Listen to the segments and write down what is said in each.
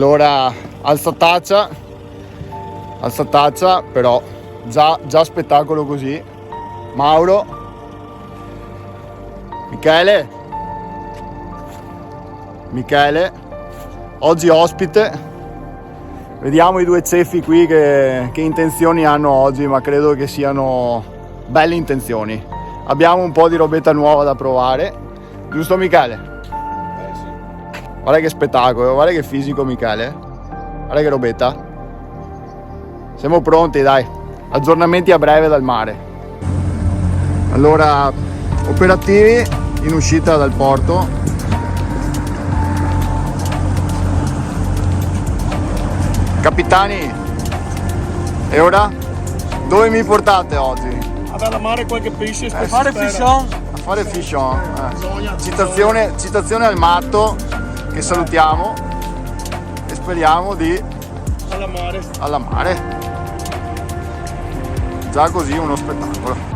Allora, alza taccia, però già spettacolo così. Mauro, Michele, oggi ospite. Vediamo i due ceffi qui che intenzioni hanno oggi, ma credo che siano belle intenzioni. Abbiamo un po' di robetta nuova da provare, giusto Michele? Sì. Guarda che spettacolo, guarda che fisico Michele, guarda che robetta. Siamo pronti, dai, aggiornamenti a breve dal mare. Allora, operativi in uscita dal porto. Capitani, e ora? Dove mi portate oggi? Ad allamare qualche pesce A fare fish on. Citazione al matto, che salutiamo e speriamo di allamare. Già così uno spettacolo.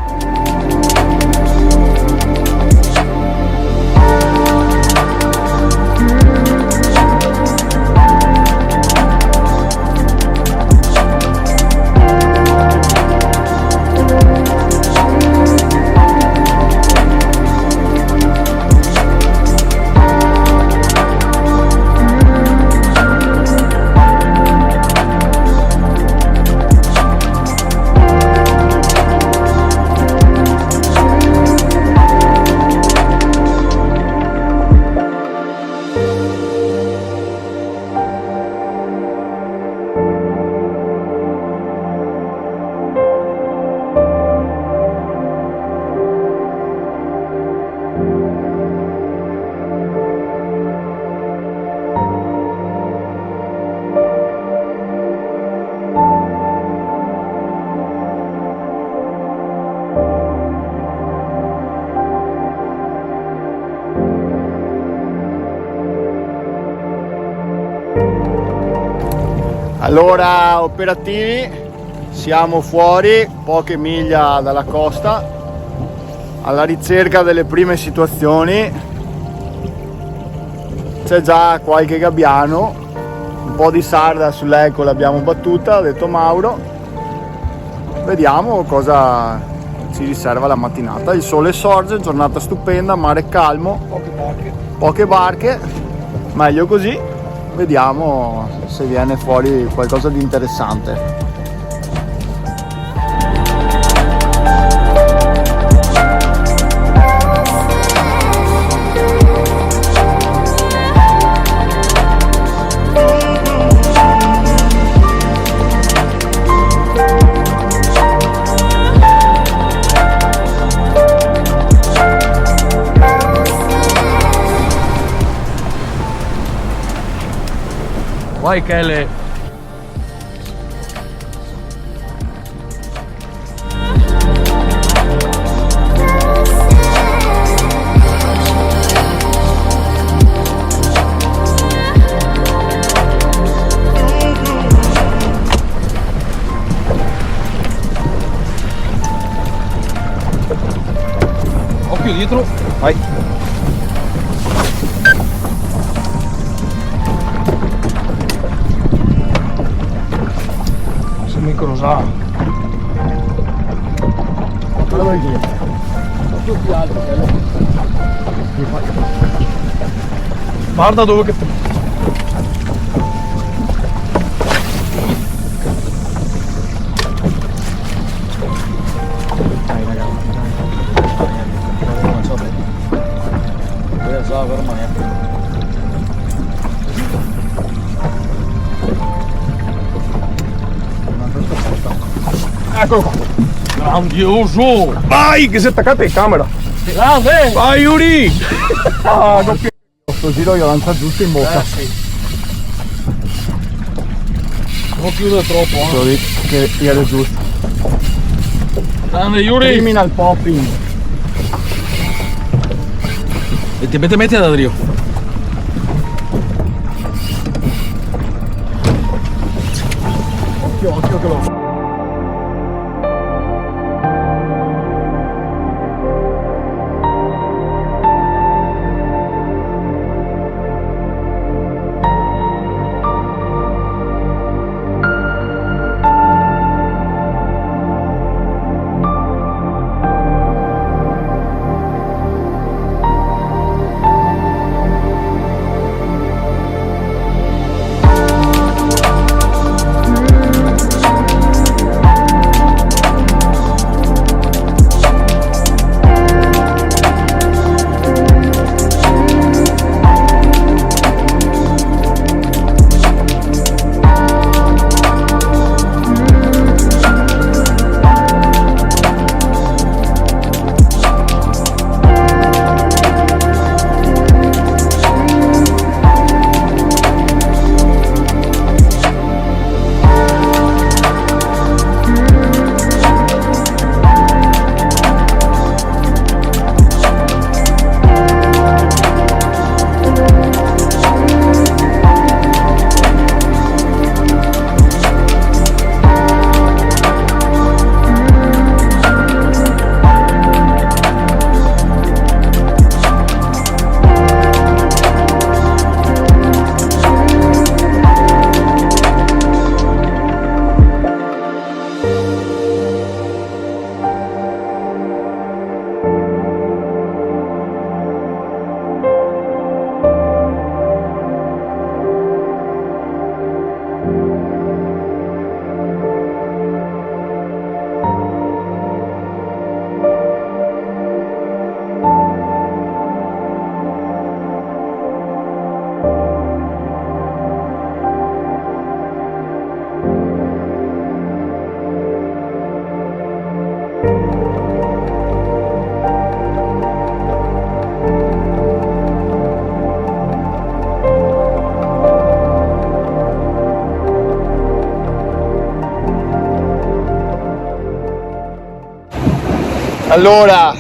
Allora, operativi, siamo fuori, poche miglia dalla costa, alla ricerca delle prime situazioni. C'è già qualche gabbiano, un po' di sarda sull'eco l'abbiamo battuta, ha detto Mauro. Vediamo cosa ci riserva la mattinata. Il sole sorge, giornata stupenda, mare calmo, poche barche, meglio così. Vediamo se viene fuori qualcosa di interessante. Vai Kele. Occhio dietro. Vai. Incrociato. Guarda dove che dai ragazzi, non so bene. So ormai. Eccolo qua. Grandioso! Vai che si è attaccato in camera! Grande! Vai Yuri! Ah, questo giro io lancia giusto in bocca. Sì. Non chiude troppo, Che era giusto. Grande Yuri! Criminal popping. Metti ad Adrio. Occhio che lo... Allora,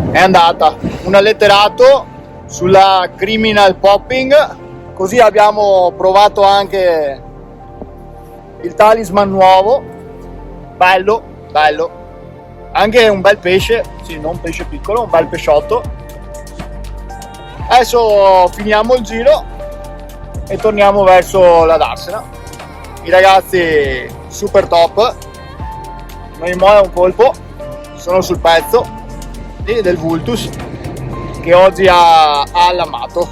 è andata una letterato sulla criminal popping, così abbiamo provato anche il talisman nuovo, bello, anche un bel pesce, sì, non un pesce piccolo, un bel pesciotto. Adesso finiamo il giro e torniamo verso la Darsena. I ragazzi super top, non mi molla un colpo, sono sul pezzo del Vultus che oggi ha allamato.